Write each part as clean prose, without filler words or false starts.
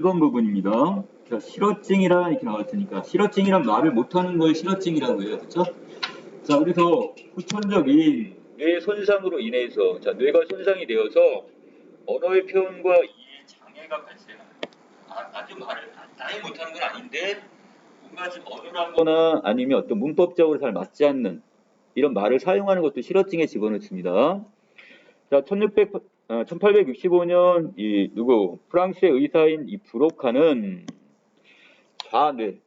1번 부분입니다. 자, 실어증이라 이렇게 나왔으니까 실어증이란 말을 못하는 걸 실어증이라고 해요. 그렇죠? 자, 그래서 후천적인 뇌 손상으로 인해서 뇌가 손상이 되어서 언어의 표현과 이해 장애가 발생하는 아주 말을 아예 못하는 건 아닌데 뭔가 좀 어눌한 거나 아니면 어떤 문법적으로 잘 맞지 않는 이런 말을 사용하는 것도 실어증에 집어넣습니다. 자, 1865년 프랑스의 의사인 이 브로카는 좌뇌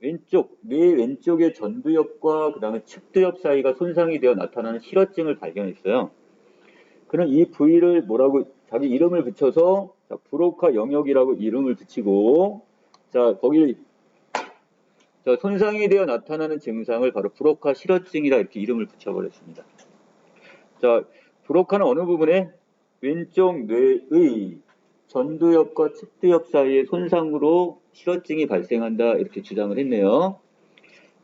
뇌 왼쪽의 전두엽과 그다음에 측두엽 사이가 손상이 되어 나타나는 실어증을 발견했어요. 그는 이 부위를 뭐라고 자기 이름을 붙여서 브로카 영역이라고 이름을 붙이고 거기 손상이 되어 나타나는 증상을 바로 브로카 실어증이라 이렇게 이름을 붙여버렸습니다. 자, 브로카는 어느 부분에 왼쪽 뇌의 전두엽과 측두엽 사이의 손상으로 실어증이 발생한다 이렇게 주장을 했네요.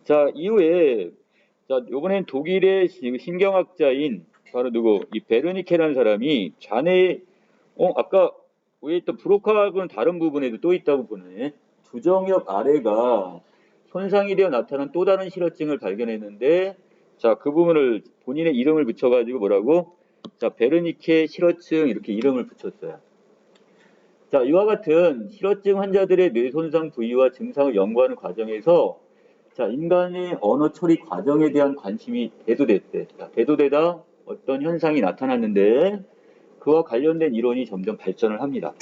자, 이후에 이번엔 독일의 신경학자인 바로 이 베르니케라는 사람이 좌뇌 아까 왜 있던 브로카하고는 다른 부분에도 또 있다고 보네. 두정엽 아래가 손상이 되어 나타난 또 다른 실어증을 발견했는데 그 부분을 본인의 이름을 붙여가지고 뭐라고? 베르니케 실어증 이렇게 이름을 붙였어요. 이와 같은 실어증 환자들의 뇌 손상 부위와 증상을 연구하는 과정에서 인간의 언어 처리 과정에 대한 관심이 대두됐대. 대두되다 어떤 현상이 나타났는데 그와 관련된 이론이 점점 발전을 합니다.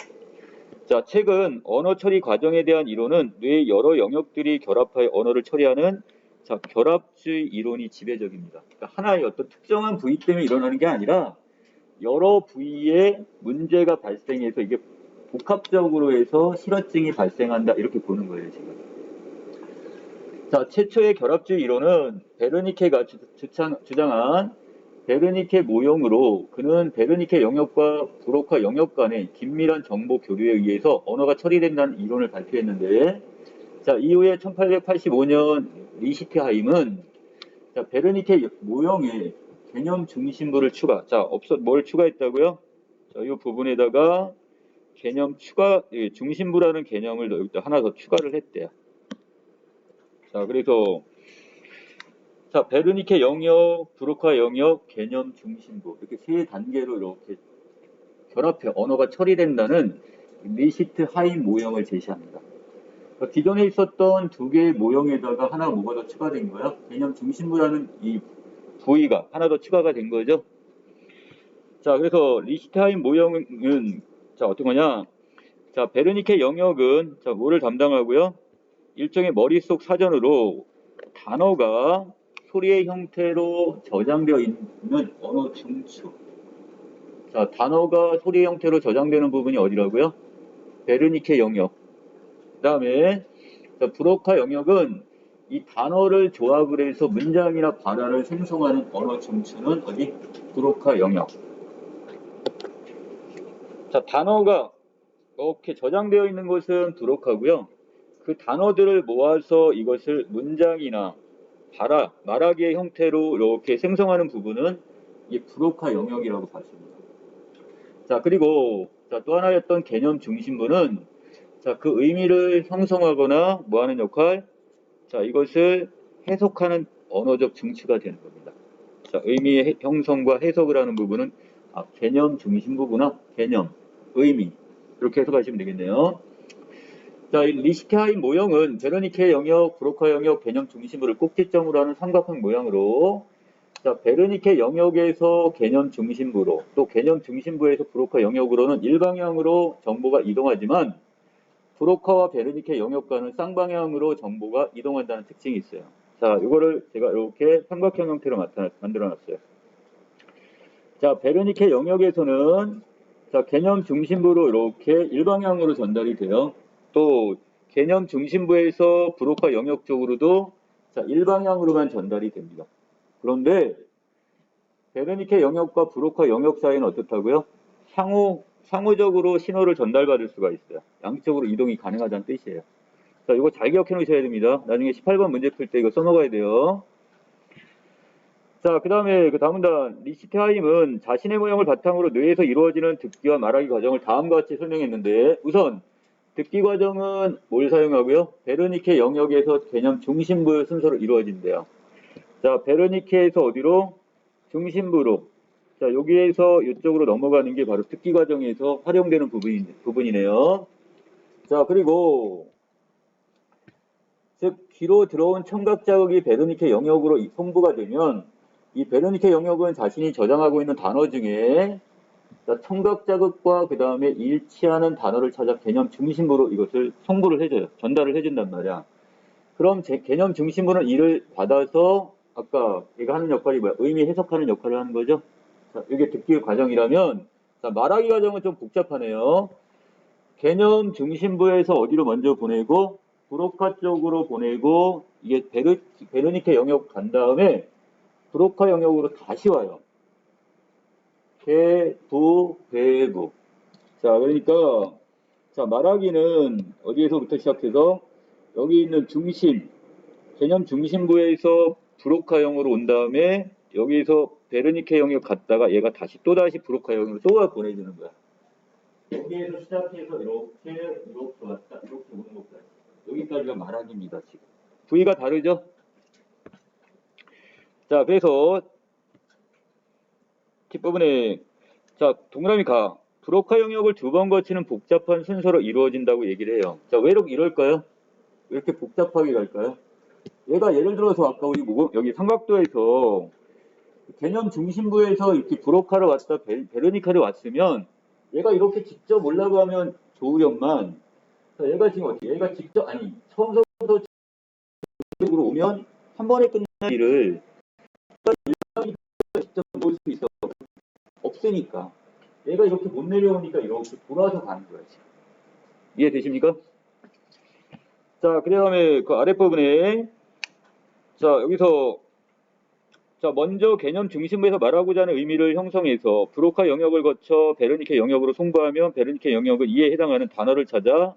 최근 언어 처리 과정에 대한 이론은 뇌의 여러 영역들이 결합하여 언어를 처리하는 결합주의 이론이 지배적입니다. 그러니까 하나의 어떤 특정한 부위 때문에 일어나는 게 아니라 여러 부위에 문제가 발생해서 이게 복합적으로 해서 실어증이 발생한다 이렇게 보는 거예요 지금. 최초의 결합주의 이론은 베르니케가 주장한 베르니케 모형으로 그는 베르니케 영역과 브로카 영역 간의 긴밀한 정보 교류에 의해서 언어가 처리된다는 이론을 발표했는데 이후에 1885년 리시트하임은 베르니케 모형에 개념 중심부를 뭘 추가했다고요? 이 부분에다가 개념 중심부라는 개념을 여기다 하나 더 추가를 했대요. 그래서 베르니케 영역, 브로카 영역, 개념 중심부 이렇게 세 단계로 이렇게 결합해 언어가 처리된다는 리시트 하임 모형을 제시합니다. 기존에 있었던 두 개의 모형에다가 하나 뭐가 더 추가된 거야? 개념 중심부라는 이 부위가 하나 더 추가가 된 거죠. 그래서 리시트 하임 모형은 어떤 거냐? 베르니케 영역은 뭐를 담당하고요? 일종의 머릿속 사전으로 단어가 소리의 형태로 저장되어 있는 언어 중추. 단어가 소리의 형태로 저장되는 부분이 어디라고요? 베르니케 영역. 그 다음에 브로카 영역은 이 단어를 조합을 해서 문장이나 발화를 생성하는 언어 중추는 어디? 브로카 영역. 단어가 이렇게 저장되어 있는 것은 브로카고요. 그 단어들을 모아서 이것을 문장이나 말하기의 형태로 이렇게 생성하는 부분은 이 브로카 영역이라고 봤습니다. 그리고 또 하나였던 개념 중심부는 그 의미를 형성하거나 뭐하는 역할? 이것을 해석하는 언어적 중추가 되는 겁니다. 의미의 형성과 해석을 하는 부분은 개념 중심부구나. 개념, 의미 이렇게 해석하시면 되겠네요. 이 리시트하임 모형은 베르니케 영역, 브로카 영역, 개념 중심부를 꼭지점으로 하는 삼각형 모양으로 베르니케 영역에서 개념 중심부로 또 개념 중심부에서 브로카 영역으로는 일방향으로 정보가 이동하지만 브로카와 베르니케 영역과는 쌍방향으로 정보가 이동한다는 특징이 있어요. 이거를 제가 이렇게 삼각형 형태로 만들어놨어요. 베르니케 영역에서는 개념 중심부로 이렇게 일방향으로 전달이 돼요. 또 개념 중심부에서 브로카 영역 쪽으로도 일방향으로만 전달이 됩니다. 그런데 베르니케 영역과 브로카 영역 사이는 어떻다고요? 상호적으로 신호를 전달받을 수가 있어요. 양쪽으로 이동이 가능하다는 뜻이에요. 이거 잘 기억해 놓으셔야 됩니다. 나중에 18번 문제 풀 때 이거 써먹어야 돼요. 그 다음에 다음 단 리시트하임은 자신의 모형을 바탕으로 뇌에서 이루어지는 듣기와 말하기 과정을 다음과 같이 설명했는데 우선 듣기 과정은 뭘 사용하고요? 베르니케 영역에서 개념 중심부의 순서로 이루어진대요. 자, 베르니케에서 어디로? 중심부로. 자, 여기에서 이쪽으로 넘어가는 게 바로 듣기 과정에서 활용되는 부분이네요. 자, 그리고 즉 귀로 들어온 청각 자극이 베르니케 영역으로 송부가 되면 이 베르니케 영역은 자신이 저장하고 있는 단어 중에 청각 자극과 그 다음에 일치하는 단어를 찾아 개념 중심부로 이것을 송부를 해줘요. 전달을 해준단 말이야. 그럼 개념 중심부는 이를 받아서 아까 얘가 하는 역할이 뭐야? 의미 해석하는 역할을 하는 거죠. 자, 이게 듣기 과정이라면 자, 말하기 과정은 좀 복잡하네요. 개념 중심부에서 어디로 먼저 보내고 브로카 쪽으로 보내고 이게 베르니케 영역 간 다음에 브로카 영역으로 다시 와요. 부, 배부. 자, 그러니까 자, 말하기는 어디에서부터 시작해서 여기 있는 중심, 개념 중심부에서 브로카형으로 온 다음에 여기서 베르니케 영역 갔다가 얘가 다시 또다시 브로카 영역으로 또 보내주는 거야. 여기에서 시작해서 이렇게 왔다, 이렇게 오는 것까지. 여기까지가 말하기입니다, 지금. 부위가 다르죠? 자, 그래서 뒷부분에 자, 동그라미 가. 브로카 영역을 두 번 거치는 복잡한 순서로 이루어진다고 얘기를 해요. 자, 왜 이럴까요? 왜 이렇게 복잡하게 갈까요? 얘가 예를 들어서 아까 우리 여기 삼각도에서 개념 중심부에서 이렇게 브로카를 왔다 베르니카를 왔으면 얘가 이렇게 직접 올라가면 좋으련만 자, 얘가 지금 어떻게 얘가 직접 아니 처음부터 쪽으로 오면 한 번에 끝날 일을 직접 볼 수 있어 없으니까 얘가 이렇게 못 내려오니까 이렇게 돌아서 가는 거야 지금. 이해되십니까? 자, 그 다음에 그 아랫부분에 자, 여기서 자, 먼저 개념 중심부에서 말하고자 하는 의미를 형성해서 브로카 영역을 거쳐 베르니케 영역으로 송부하면 베르니케 영역은 이에 해당하는 단어를 찾아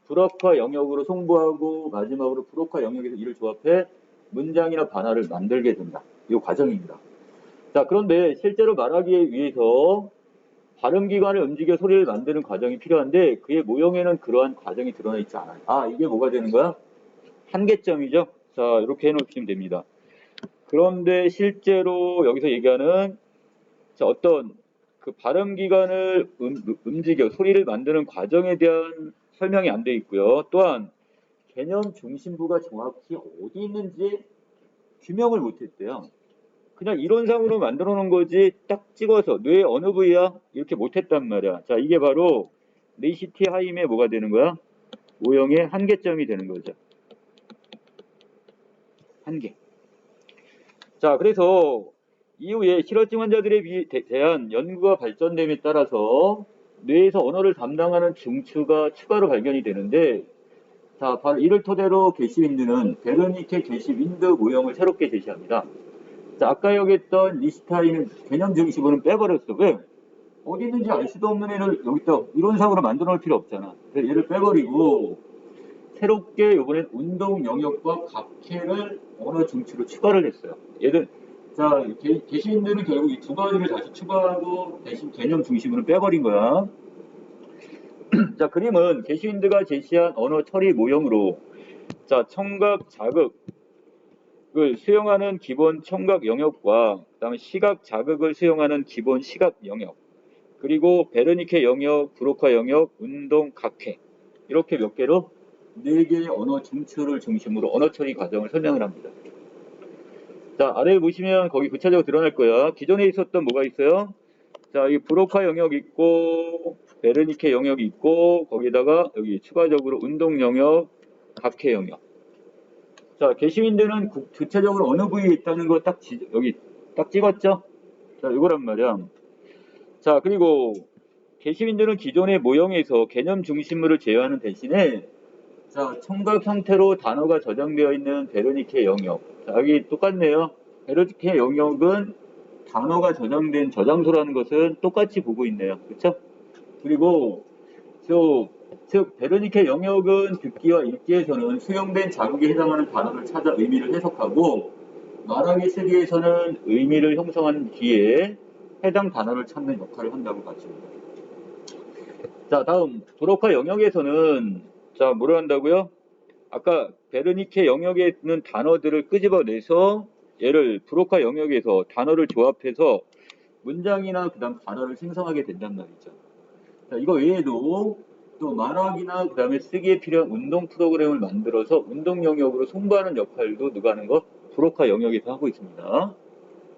브로카 영역으로 송부하고 마지막으로 브로카 영역에서 이를 조합해 문장이나 반화를 만들게 된다. 이 과정입니다. 자, 그런데 실제로 말하기 위해서 발음기관을 움직여 소리를 만드는 과정이 필요한데 그의 모형에는 그러한 과정이 드러나 있지 않아요. 아, 이게 뭐가 되는 거야? 한계점이죠. 자, 이렇게 해놓으시면 됩니다. 그런데 실제로 여기서 얘기하는 자, 어떤 그 발음기관을 움직여 소리를 만드는 과정에 대한 설명이 안 돼 있고요. 또한 개념 중심부가 정확히 어디 있는지 규명을 못했대요. 그냥 이론상으로 만들어 놓은 거지 딱 찍어서 뇌 어느 부위야? 이렇게 못했단 말이야. 자, 이게 바로 레이시티 하임의 뭐가 되는 거야? 모형의 한계점이 되는 거죠. 한계. 자, 그래서 이후에 실어증 환자들에 대한 연구가 발전됨에 따라서 뇌에서 언어를 담당하는 중추가 추가로 발견이 되는데 자, 바로 이를 토대로 게시윈드는 베르니케 게시윈드 모형을 새롭게 제시합니다. 자, 아까 여기했던 리스타인은 개념 중심부는 빼버렸어. 왜? 어디 있는지 알 수도 없는 애를 여기다 이론상으로 만들어 놓을 필요 없잖아. 그래서 얘를 빼버리고 새롭게 이번엔 운동 영역과 각해를 언어 중추로 추가를 했어요. 얘들 자, 게시윈드는 결국 이 두 가지를 다시 추가하고 대신 개념 중심으로 빼버린 거야. 자, 그림은 게시윈드가 제시한 언어 처리 모형으로 자, 청각 자극을 수용하는 기본 청각 영역과 그다음에 시각 자극을 수용하는 기본 시각 영역 그리고 베르니케 영역, 브로카 영역, 운동 각해 이렇게 몇 개로 4개의 언어 중추를 중심으로 언어 처리 과정을 설명을 합니다. 자, 아래에 보시면 거기 구체적으로 드러날 거야. 기존에 있었던 뭐가 있어요? 자, 이 브로카 영역 있고 베르니케 영역이 있고 거기다가 여기 추가적으로 운동 영역, 각해 영역. 자, 게시윈드는 구체적으로 어느 부위에 있다는 거 딱 여기 딱 찍었죠? 자, 이거란 말이야. 자, 그리고 게시윈드는 기존의 모형에서 개념 중심물을 제외하는 대신에 자, 청각 형태로 단어가 저장되어 있는 베르니케 영역. 자, 여기 똑같네요. 베르니케 영역은 단어가 저장된 저장소라는 것은 똑같이 보고 있네요. 그렇죠? 그리고 즉 베르니케 영역은 듣기와 읽기에서는 수용된 자극에 해당하는 단어를 찾아 의미를 해석하고 말하기 쓰기에서는 의미를 형성한 뒤에 해당 단어를 찾는 역할을 한다고 봤습니다. 자, 다음 브로카 영역에서는 자, 뭐를 한다고요? 아까 베르니케 영역에 있는 단어들을 끄집어내서 얘를 브로카 영역에서 단어를 조합해서 문장이나 그다음 단어를 생성하게 된단 말이죠. 자, 이거 외에도 또 말하기나 그다음에 쓰기에 필요한 운동 프로그램을 만들어서 운동 영역으로 송부하는 역할도 누가 하는 거? 브로카 영역에서 하고 있습니다.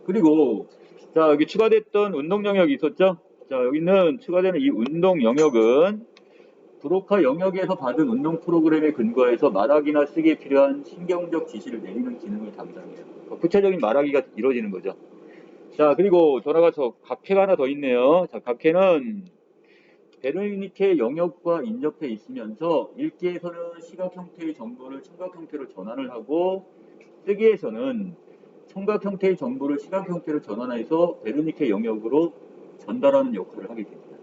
그리고 자, 여기 추가됐던 운동 영역이 있었죠? 자, 여기는 추가되는 이 운동 영역은 브로카 영역에서 받은 운동 프로그램에 근거해서 말하기나 쓰기에 필요한 신경적 지시를 내리는 기능을 담당해요. 구체적인 말하기가 이루어지는 거죠. 자, 그리고 돌아가서 각해가 하나 더 있네요. 자, 각해는 베르니케 영역과 인접해 있으면서 읽기에서는 시각 형태의 정보를 청각 형태로 전환을 하고 쓰기에서는 청각 형태의 정보를 시각 형태로 전환해서 베르니케 영역으로 전달하는 역할을 하게 됩니다.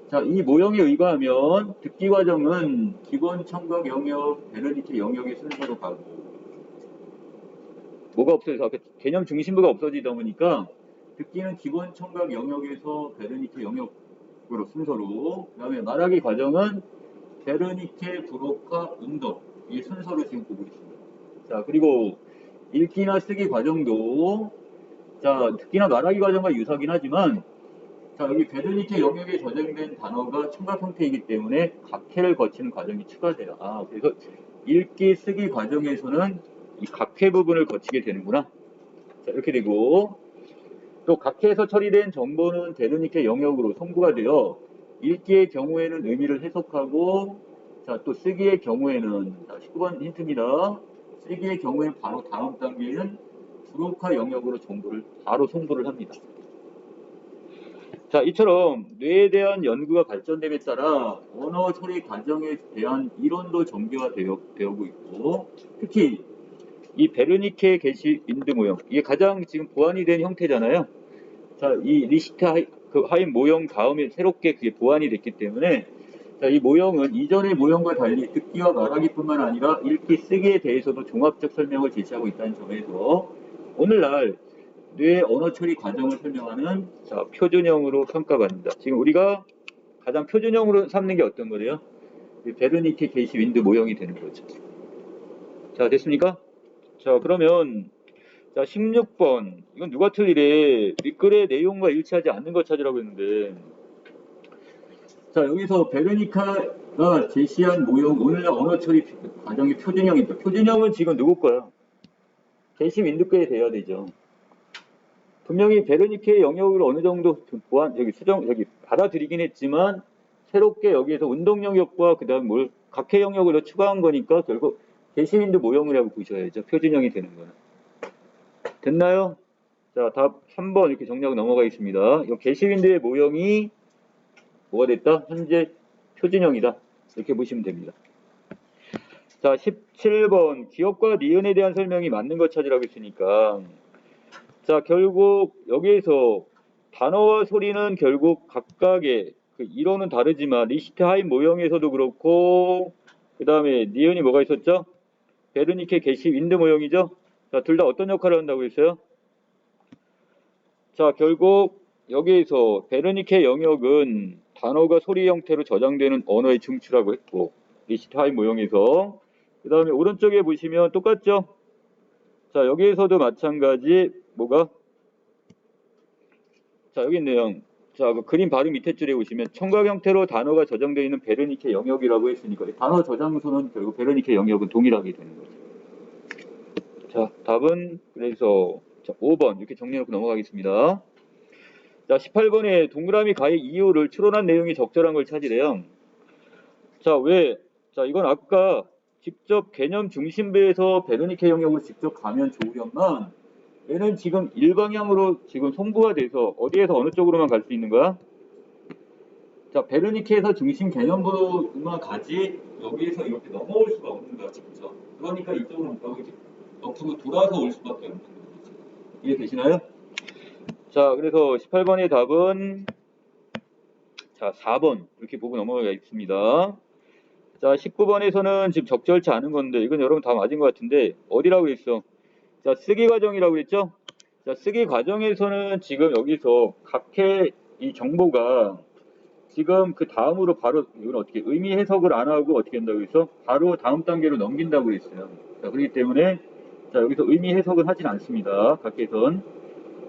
자, 이 모형에 의거하면 듣기 과정은 기본 청각 영역, 베르니케 영역의 순서로 가고 뭐가 없어져서 개념 중심부가 없어지다 보니까 듣기는 기본 청각 영역에서 베르니케 영역으로 순서로 그 다음에 말하기 과정은 베르니케, 브로카, 운동 이 순서로 지금 보고 있습니다. 자, 그리고 읽기나 쓰기 과정도 자, 듣기나 말하기 과정과 유사하긴 하지만 자, 여기 베르니케 영역에 저장된 단어가 청각 형태이기 때문에 각해를 거치는 과정이 추가돼요. 아, 그래서 읽기, 쓰기 과정에서는 이 각해 부분을 거치게 되는구나. 자, 이렇게 되고 또 각해에서 처리된 정보는 베르니케 영역으로 송부가 되어 읽기의 경우에는 의미를 해석하고 자, 또 쓰기의 경우에는 자, 19번 힌트입니다. 쓰기의 경우에는 바로 다음 단계는 브로카 영역으로 정보를 바로 송부를 합니다. 자, 이처럼 뇌에 대한 연구가 발전됨에 따라 언어 처리 과정에 대한 이론도 전개되고 있고 특히 이 베르니케 게시 윈드 모형 이게 가장 지금 보완이 된 형태잖아요. 자, 이 리히트 하임 모형 다음에 새롭게 그게 보완이 됐기 때문에 자, 이 모형은 이전의 모형과 달리 듣기와 말하기뿐만 아니라 읽기, 쓰기에 대해서도 종합적 설명을 제시하고 있다는 점에서 오늘날 뇌 언어 처리 과정을 설명하는 자, 표준형으로 평가받는다. 지금 우리가 가장 표준형으로 삼는 게 어떤 거래요? 베르니케 게시 윈드 모형이 되는 거죠. 자, 됐습니까? 자, 그러면 자, 16번. 이건 누가 틀리래? 윗글의 내용과 일치하지 않는 것 찾으라고 했는데 자, 여기서 베르니카가 제시한 모형 오늘날 언어 처리 과정의 표준형입니다. 표준형은 지금 누구 거야? 게시 윈드 거에 돼야 되죠. 분명히 베르니케의 영역을 어느 정도 보완, 받아들이긴 했지만, 새롭게 여기에서 운동 영역과 그 다음 각해 영역을 더 추가한 거니까 결국 게시윈드 모형이라고 보셔야죠. 표준형이 되는 거는. 됐나요? 자, 답 3번 이렇게 정리하고 넘어가겠습니다. 이 게시윈드의 모형이 뭐가 됐다? 현재 표준형이다. 이렇게 보시면 됩니다. 자, 17번 기업과 니은에 대한 설명이 맞는 것 찾으라고 했으니까 자, 결국 여기에서 단어와 소리는 결국 각각의 그 이론은 다르지만 리히트 하임 모형에서도 그렇고 그 다음에 니은이 뭐가 있었죠? 베르니케 게시 윈드 모형이죠? 자, 둘 다 어떤 역할을 한다고 했어요? 자, 결국 여기에서 베르니케 영역은 단어가 소리 형태로 저장되는 언어의 중추라고 했고 리히트 하임 모형에서 그 다음에 오른쪽에 보시면 똑같죠? 자, 여기에서도 마찬가지 뭐가? 자, 여기 있네요. 자, 그 그림 바로 밑에 줄에 보시면 청각 형태로 단어가 저장되어 있는 베르니케 영역이라고 했으니까 단어 저장소는 결국 베르니케 영역은 동일하게 되는 거죠. 자, 답은 그래서 자, 5번 이렇게 정리해놓고 넘어가겠습니다. 자, 18번에 동그라미 가의 이유를 추론한 내용이 적절한 걸 찾으래요. 자, 왜? 자, 이건 아까 직접 개념 중심부에서 베르니케 영역으로 직접 가면 좋으련만 얘는 지금 일방향으로 지금 송부가 돼서 어디에서 어느 쪽으로만 갈 수 있는 거야? 자, 베르니케에서 중심 개념부로만 가지 여기에서 이렇게 넘어올 수가 없는 거야. 그렇죠? 그러니까 이쪽으로 못 가고 옆으로 돌아서 올 수밖에 없는 거지. 이해되시나요? 자, 그래서 18번의 답은 자, 4번 이렇게 보고 넘어가겠습니다. 자, 19번에서는 지금 적절치 않은 건데 이건 여러분 다 맞은 것 같은데 어디라고 했어? 자, 쓰기 과정이라고 그랬죠? 자, 쓰기 과정에서는 지금 여기서 각해 이 정보가 지금 그 다음으로 바로 이건 어떻게 의미 해석을 안 하고 어떻게 한다고 해서 바로 다음 단계로 넘긴다고 했어요. 자, 그렇기 때문에 자, 여기서 의미 해석은 하진 않습니다. 각계선.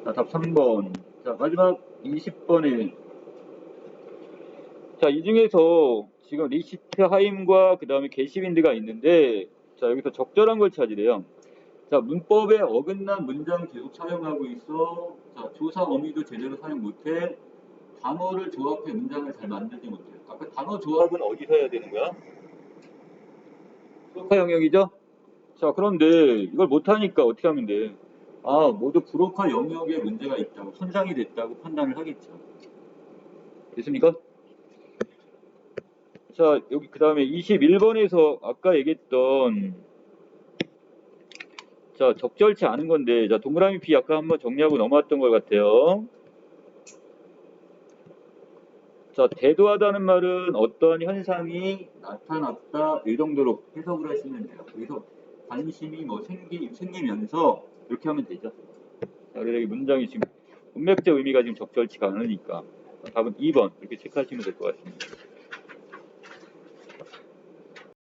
자, 답 3번. 자, 마지막 20번에 자, 이 중에서 지금 리시트 하임과 그 다음에 게시빈드가 있는데 자, 여기서 적절한 걸 찾으래요. 자, 문법에 어긋난 문장 계속 사용하고 있어. 자, 조사 어미도 제대로 사용 못해. 단어를 조합해 문장을 잘 만들지 못해요. 아까 단어 조합은 어디서 해야 되는 거야? 브로카 영역이죠? 자, 그런데 이걸 못하니까 어떻게 하면 돼? 아, 모두 브로카 영역에 문제가 있다고, 손상이 됐다고 판단을 하겠죠. 됐습니까? 자, 여기 그 다음에 21번에서 아까 얘기했던 자, 적절치 않은 건데, 자, 동그라미 P 아까 한번 정리하고 넘어왔던 것 같아요. 자, 대도하다는 말은 어떤 현상이 나타났다, 이 정도로 해석을 하시면 돼요. 그래서 관심이 뭐 생기면서 이렇게 하면 되죠. 자, 그래서 이 문장이 지금 문맥적 의미가 지금 적절치가 않으니까 답은 2번 이렇게 체크하시면 될 것 같습니다.